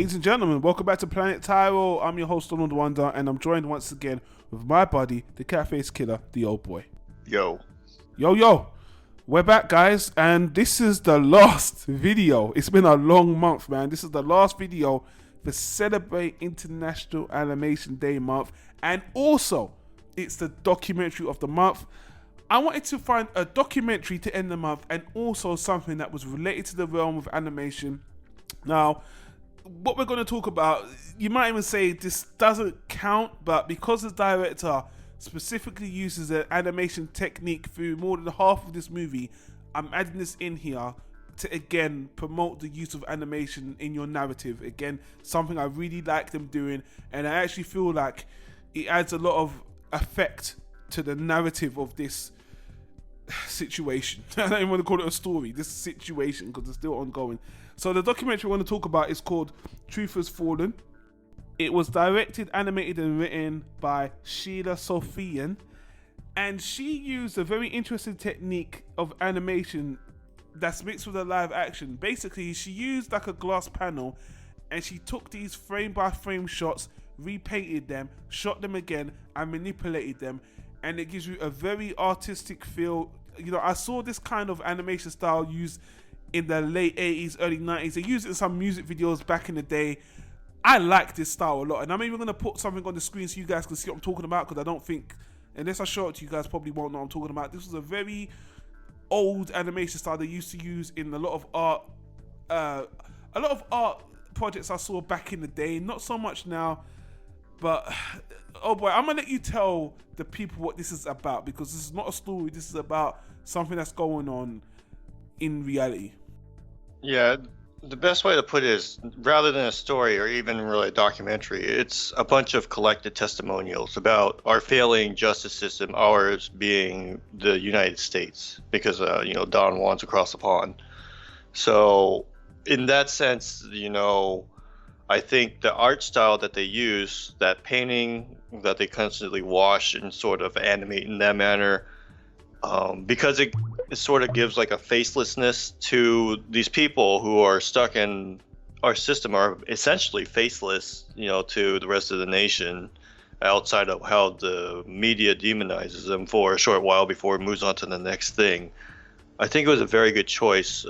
Ladies and gentlemen, welcome back to Planet Tyro. I'm your host, Donald Wonder, and I'm joined once again with my buddy, the Cat-Faced Killer, the old boy. Yo. Yo. We're back, guys, and this is the last video. It's been a long month, man. This is the last video for Celebrate International Animation Day month, and also, it's the documentary of the month. I wanted to find a documentary to end the month, and also something that was related to the realm of animation. Now, what we're going to talk about, you might even say this doesn't count, but because the director specifically uses an animation technique through more than half of this movie, I'm adding this in here to again promote the use of animation in your narrative. Again, something I really like them doing, and I actually feel like it adds a lot of effect to the narrative of this situation. I don't even want to call it a story, this situation, because it's still ongoing. So the documentary we want to talk about is called Truth Has Fallen. It was directed, animated, and written by Sheila Sophian, and she used a very interesting technique of animation that's mixed with a live action. Basically, she used like a glass panel, and she took these frame by frame shots, repainted them, shot them again, and manipulated them, and it gives you a very artistic feel. You know, I saw this kind of animation style used in the late 80s, early 90s. They used it in some music videos back in the day. I like this style a lot, and I'm even going to put something on the screen so you guys can see what I'm talking about, because I don't think, unless I show it to you guys, probably won't know what I'm talking about. This was a very old animation style they used to use in a lot of art projects I saw back in the day. Not so much now, but oh boy, I'm gonna let you tell the people what this is about, because this is not a story. This is about something that's going on in reality. Yeah, the best way to put it is, rather than a story or even really a documentary, it's a bunch of collected testimonials about our failing justice system, ours being the United States, because Don Juan's across the pond. So in that sense, I think the art style that they use, that painting that they constantly wash and sort of animate in that manner, because it sort of gives like a facelessness to these people who are stuck in our system, are essentially faceless, to the rest of the nation, outside of how the media demonizes them for a short while before it moves on to the next thing. I think it was a very good choice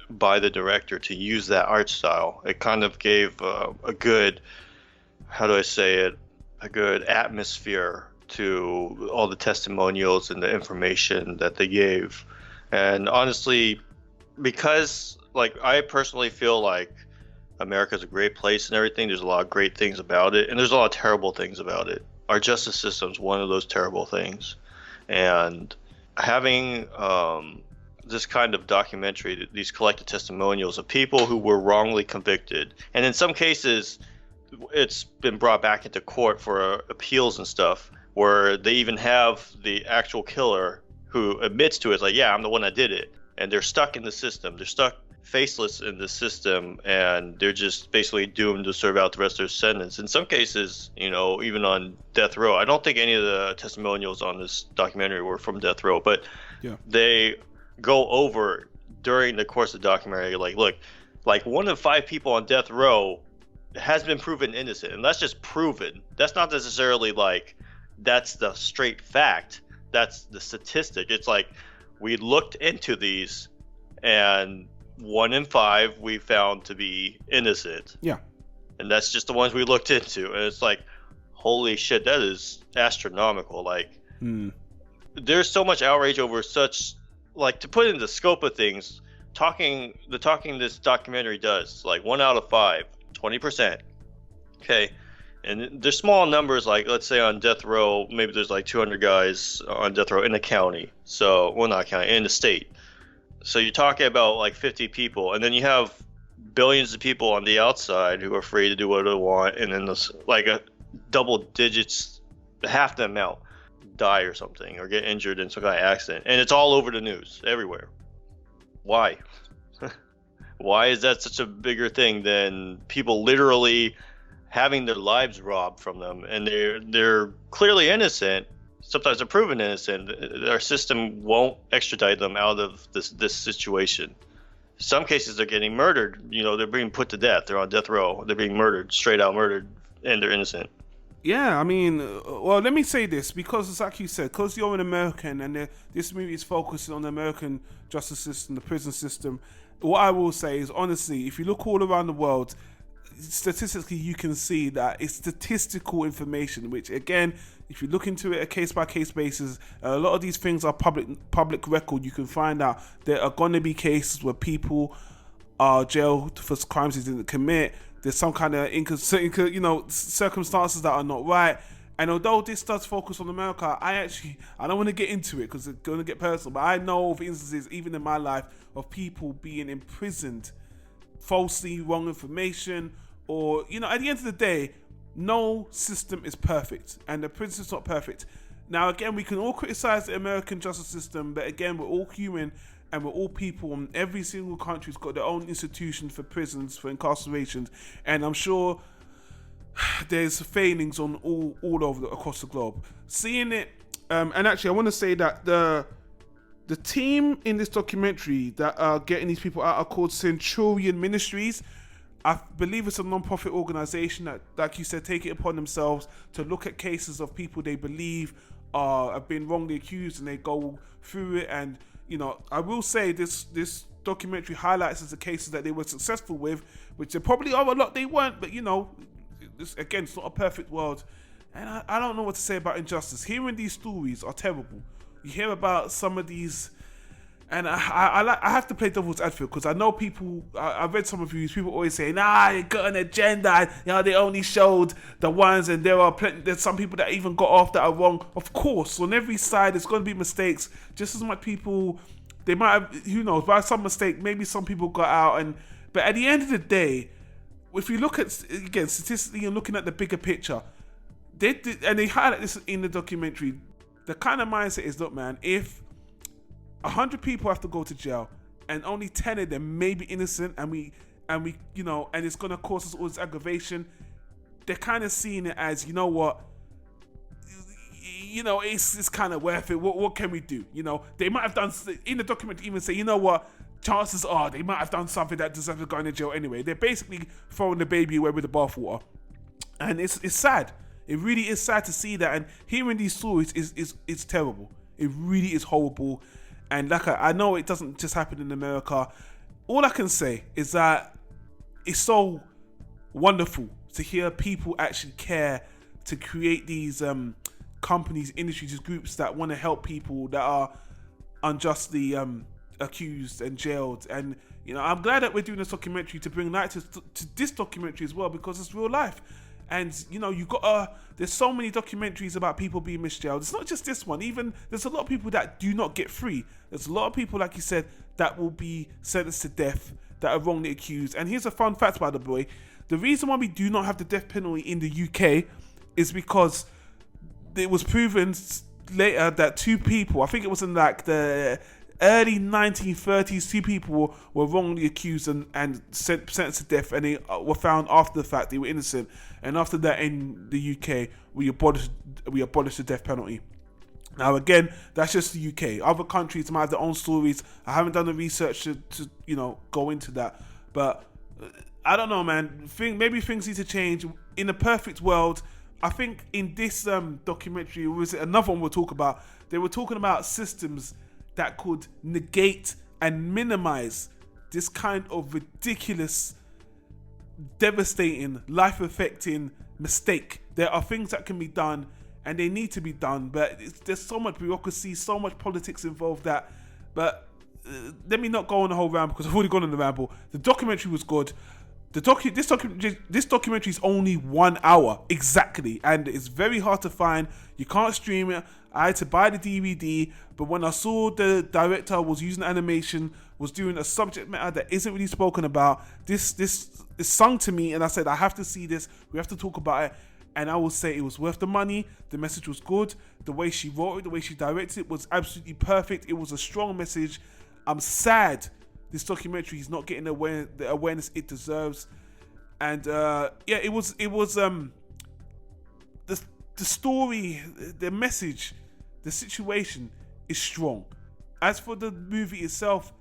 by the director to use that art style. It kind of gave a good, a good atmosphere to all the testimonials and the information that they gave. And honestly, because I personally feel like America's a great place and everything, there's a lot of great things about it, and there's a lot of terrible things about it. Our justice system's one of those terrible things. And having this kind of documentary, these collected testimonials of people who were wrongly convicted, and in some cases it's been brought back into court for appeals and stuff, where they even have the actual killer who admits to it, like, yeah, I'm the one that did it. And they're stuck in the system. They're stuck faceless in the system, and they're just basically doomed to serve out the rest of their sentence. In some cases, even on death row. I don't think any of the testimonials on this documentary were from death row, but yeah, they go over during the course of the documentary, look, 1 of 5 people on death row has been proven innocent. And that's just proven. That's not necessarily that's the straight fact. That's the statistic. It's we looked into these, and 1 in 5 we found to be innocent. Yeah. And that's just the ones we looked into. And it's holy shit, that is astronomical. There's so much outrage over such, to put in the scope of things, talking this documentary does, 1 out of 5, 20%. Okay. And there's small numbers, let's say on death row, maybe there's 200 guys on death row in the county. So, well, not county, in the state. So you're talking about 50 people, and then you have billions of people on the outside who are free to do what they want, and then this, a double digits, half the amount die or something, or get injured in some kind of accident. And it's all over the news, everywhere. Why? Why is that such a bigger thing than people literally having their lives robbed from them, and they're clearly innocent, sometimes they're proven innocent. Our system won't extradite them out of this situation. some cases they're getting murdered. They're being put to death. They're on death row. They're being murdered, straight out murdered, and they're innocent. Yeah, I mean, well, let me say this, because it's like you said, because you're an American and this movie is focusing on the American justice system, the prison system. What I will say is, honestly, if you look all around the world, statistically, you can see that it's statistical information, which again, if you look into it a case by case basis, a lot of these things are public record. You can find out there are going to be cases where people are jailed for crimes they didn't commit. There's some kind of circumstances that are not right. And although this does focus on America, I don't want to get into it because it's going to get personal, but I know of instances, even in my life, of people being imprisoned falsely, wrong information, or at the end of the day, no system is perfect, and the prison is not perfect. Now, again, we can all criticize the American justice system, but again, we're all human and we're all people, and every single country's got their own institution for prisons, for incarcerations, and I'm sure there's failings on all over across the globe. Seeing it, and actually, I want to say that the team in this documentary that are getting these people out are called Centurion Ministries. I believe it's a non-profit organization that, like you said, take it upon themselves to look at cases of people they believe have been wrongly accused, and they go through it. And I will say this documentary highlights the cases that they were successful with, which there probably are a lot they weren't, but again, it's not a perfect world. And I don't know what to say about injustice. Hearing these stories are terrible. You hear about some of these, and I have to play devil's advocate, because I know people. I've read some reviews. People always say, "Nah, they got an agenda. They only showed the ones, and there's some people that even got off that are wrong." Of course, on every side, there's going to be mistakes. Just as much people, they might have, who knows, by some mistake, maybe some people got out. But at the end of the day, if you look at, again, statistically and looking at the bigger picture, they highlight this in the documentary. The kind of mindset is, look, man, if 100 people have to go to jail and only 10 of them may be innocent, and it's going to cause us all this aggravation, they're kind of seeing it as, it's kind of worth it. What can we do? They might have done, in the documentary, even say, chances are they might have done something that deserves to go into jail anyway. They're basically throwing the baby away with the bathwater, and it's sad. It really is sad to see that, and hearing these stories is terrible. It really is horrible, and I know it doesn't just happen in America. All I can say is that it's so wonderful to hear people actually care to create these companies, industries, groups that want to help people that are unjustly accused and jailed. And I'm glad that we're doing this documentary to bring light to this documentary as well, because it's real life. And there's so many documentaries about people being misjailed. It's not just this one. Even there's a lot of people that do not get free. There's a lot of people, like you said, that will be sentenced to death, that are wrongly accused. And here's a fun fact, by the way: the reason why we do not have the death penalty in the UK is because it was proven later that two people, I think it was in the early 1930s, two people were wrongly accused and sentenced to death, and they were found after the fact they were innocent. And after that, in the UK, we abolished the death penalty. Now, again, that's just the UK. Other countries might have their own stories. I haven't done the research to go into that, but I don't know, man. Maybe things need to change. In a perfect world, I think in this documentary, or was it another one we'll talk about? They were talking about systems that could negate and minimize this kind of ridiculous, devastating, life-affecting mistake. There are things that can be done, and they need to be done, but there's so much bureaucracy, so much politics involved but let me not go on the whole ramble, because I've already gone on the ramble. The documentary was good. This documentary is only 1 hour exactly, and it's very hard to find. You can't stream it. I had to buy the DVD, but when I saw the director was using animation, was doing a subject matter that isn't really spoken about, this is sung to me, and I said, I have to see this. We have to talk about it. And I will say it was worth the money. The message was good. The way she wrote it, the way she directed it was absolutely perfect. It was a strong message. I'm sad this documentary is not getting the awareness it deserves. And it was the story, the message, the situation is strong. As for the movie itself,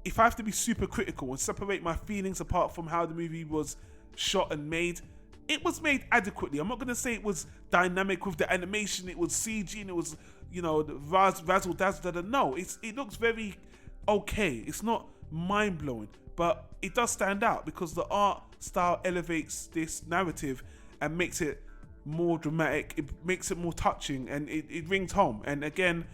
if I have to be super critical and separate my feelings apart from how the movie was shot and made, it was made adequately. I'm not going to say it was dynamic with the animation, it was CG, and it was, you know, razzle dazzle. No, it looks very okay. It's not mind blowing, but it does stand out because the art style elevates this narrative and makes it more dramatic. It makes it more touching, and it rings home. And again,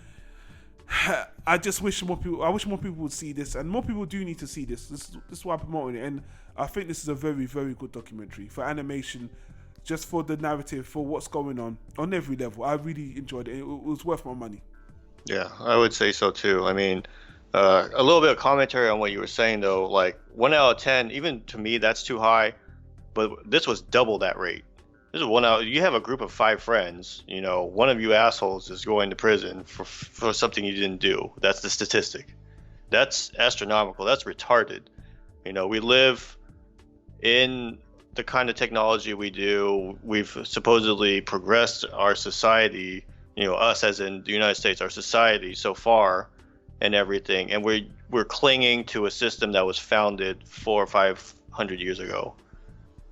I wish more people would see this, and more people do need to see this. This is why I'm promoting it, and I think this is a very, very good documentary for animation, just for the narrative, for what's going on every level. I really enjoyed it. It was worth my money. Yeah, I would say so too. I mean, a little bit of commentary on what you were saying though, like 1 out of 10, even to me, that's too high, but this was double that rate. This is 1 out. You have a group of 5 friends, you know, one of you assholes is going to prison for something you didn't do. That's the statistic. That's astronomical. That's retarded. You know, we live in the kind of technology we do. We've supposedly progressed our society, you know, us as in the United States, our society so far and everything, and we're clinging to a system that was founded 400 or 500 years ago.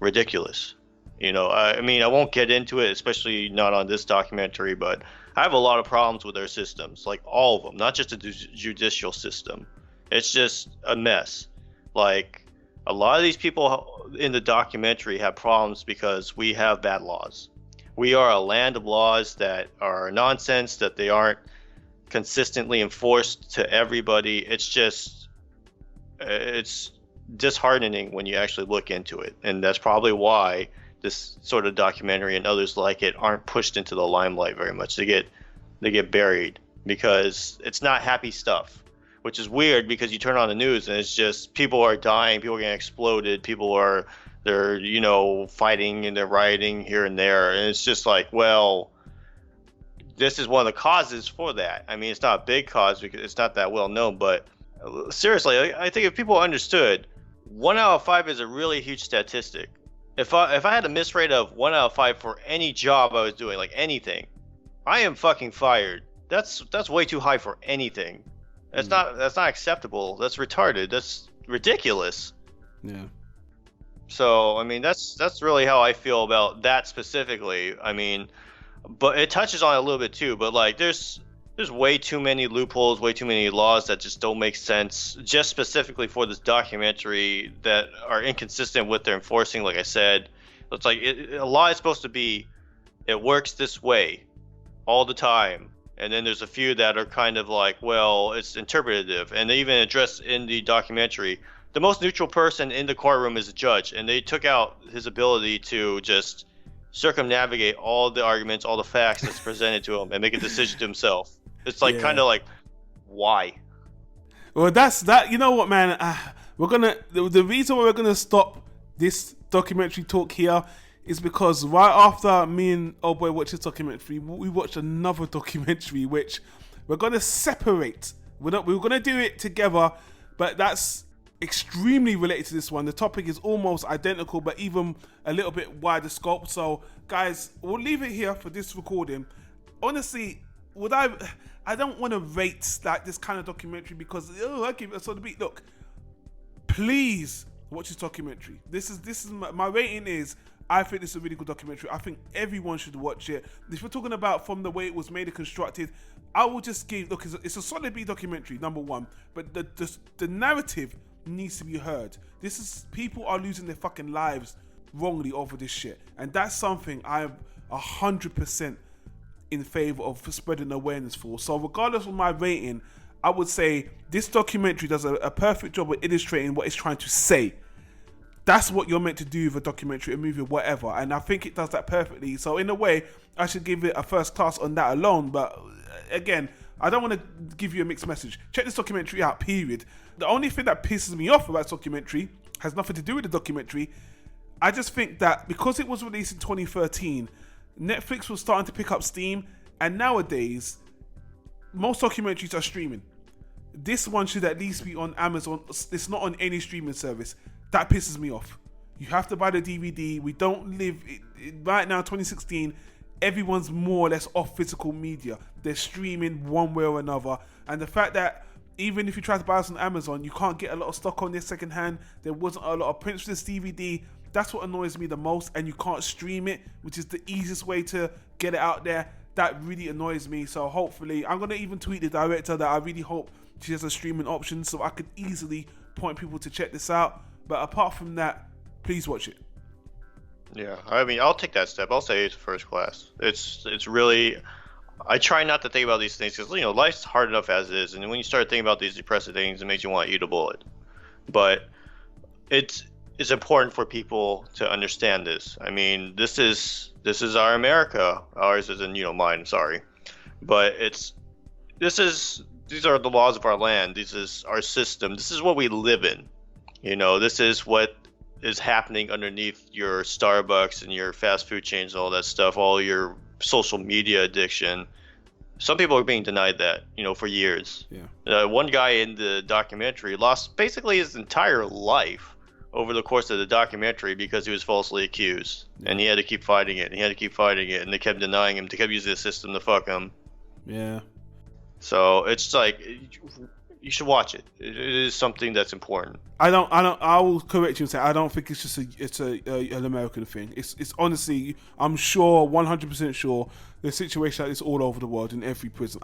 Ridiculous. You know, I mean, I won't get into it, especially not on this documentary, but I have a lot of problems with their systems, like all of them, not just the judicial system. It's just a mess. Like, a lot of these people in the documentary have problems because we have bad laws. We are a land of laws that are nonsense, that they aren't consistently enforced to everybody. It's disheartening when you actually look into it, and that's probably why this sort of documentary and others like it aren't pushed into the limelight very much. They get buried because it's not happy stuff, which is weird because you turn on the news and it's just people are dying, people are getting exploded, they're you know, fighting and they're rioting here and there, and it's just like, well, this is one of the causes for that. I mean, it's not a big cause because it's not that well known, but seriously, I think if people understood, 1 out of 5 is a really huge statistic. If I had a miss rate of 1 out of 5 for any job I was doing, like anything, I am fucking fired. That's way too high for anything. That's not acceptable. That's retarded. That's ridiculous. Yeah. So I mean, that's really how I feel about that specifically. I mean, but it touches on it a little bit too. But like, there's way too many loopholes, way too many laws that just don't make sense, just specifically for this documentary, that are inconsistent with their enforcing. Like I said, it's like a law is supposed to be, it works this way all the time, and then there's a few that are kind of like, well, it's interpretative. And they even address in the documentary, the most neutral person in the courtroom is a judge, and they took out his ability to just circumnavigate all the arguments, all the facts that's presented to him, and make a decision to himself. It's like, kind of like, why? Well, that's that. You know what, man? The reason why we're gonna stop this documentary talk here is because right after me and old boy watched this documentary, we watched another documentary which we're gonna separate. We're gonna do it together, but that's extremely related to this one. The topic is almost identical, but even a little bit wider scope. So, guys, we'll leave it here for this recording. Honestly, I don't want to rate like this kind of documentary because I give it a sort of beat. Look, please watch this documentary. This is my rating is, I think this is a really good documentary. I think everyone should watch it. If we're talking about from the way it was made and constructed, I will just give, look, it's a solid B documentary, number one, but the narrative needs to be heard. This is, people are losing their fucking lives wrongly over this shit, and that's something I'm 100% in favor of spreading awareness for. So regardless of my rating, I would say this documentary does a perfect job of illustrating what it's trying to say. That's what you're meant to do with a documentary, a movie, whatever, and I think it does that perfectly. So in a way, I should give it a first class on that alone. But again, I don't want to give you a mixed message. Check this documentary out, period. The only thing that pisses me off about this documentary has nothing to do with the documentary. I just think that because it was released in 2013, Netflix was starting to pick up steam, and nowadays most documentaries are streaming. This one should at least be on Amazon. It's not on any streaming service. That pisses me off. You have to buy the DVD. We don't live right now, 2016. Everyone's more or less off physical media. They're streaming one way or another, and the fact that even if you try to buy this on Amazon, you can't get a lot of stock on this secondhand. There wasn't a lot of prints for this DVD. That's what annoys me the most. And you can't stream it, which is the easiest way to get it out there. That really annoys me. So hopefully, I'm gonna even tweet the director that I really hope she has a streaming option so I could easily point people to check this out. But apart from that, please watch it. Yeah, I mean, I'll take that step. I'll say it's first class. It's really. I try not to think about these things because life's hard enough as it is, and when you start thinking about these depressive things, it makes you want to eat a bullet. But it's important for people to understand this. I mean, this is our America. Ours isn't mine. Sorry, but these are the laws of our land. This is our system. This is what we live in. This is what is happening underneath your Starbucks and your fast food chains and all that stuff, all your social media addiction. Some people are being denied that, for years. Yeah. One guy in the documentary lost basically his entire life over the course of the documentary because he was falsely accused. Yeah. And he had to keep fighting it. And they kept denying him. They kept using the system to fuck him. Yeah. So it's like, you should watch it. It is something that's important. I will correct you and say I don't think it's just an American thing. It's honestly, I'm sure, 100% sure, the situation like this all over the world in every prison.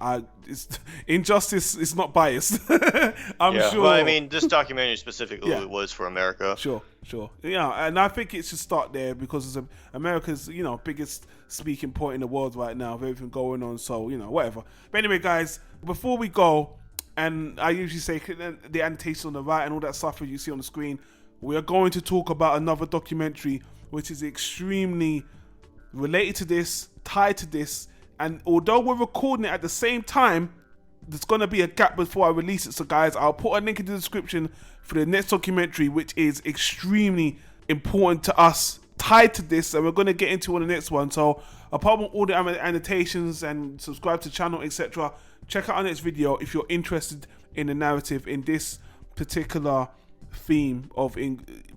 Injustice is not biased. I'm sure. Well, I mean, this documentary specifically was for America. Sure. Yeah, and I think it should start there because it's America's, biggest speaking point in the world right now with everything going on. So, whatever. But anyway, guys, before we go, and I usually say the annotation on the right and all that stuff that you see on the screen, we are going to talk about another documentary which is extremely related to this, tied to this, and although we're recording it at the same time, there's going to be a gap before I release it. So guys, I'll put a link in the description for the next documentary, which is extremely important to us, tied to this, and we're going to get into on the next one. So apart from all the annotations and subscribe to the channel, etc., check out our next video if you're interested in the narrative in this particular theme of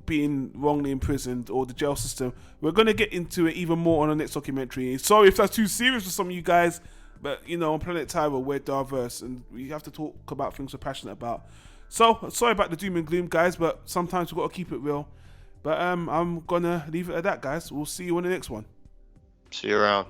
being wrongly imprisoned or the jail system. We're going to get into it even more on the next documentary. Sorry if that's too serious for some of you guys, but on Planet Tyra we're diverse and we have to talk about things we're passionate about. So sorry about the doom and gloom, guys, but sometimes we've got to keep it real. But I'm gonna leave it at that, guys. We'll see you on the next one. See you around.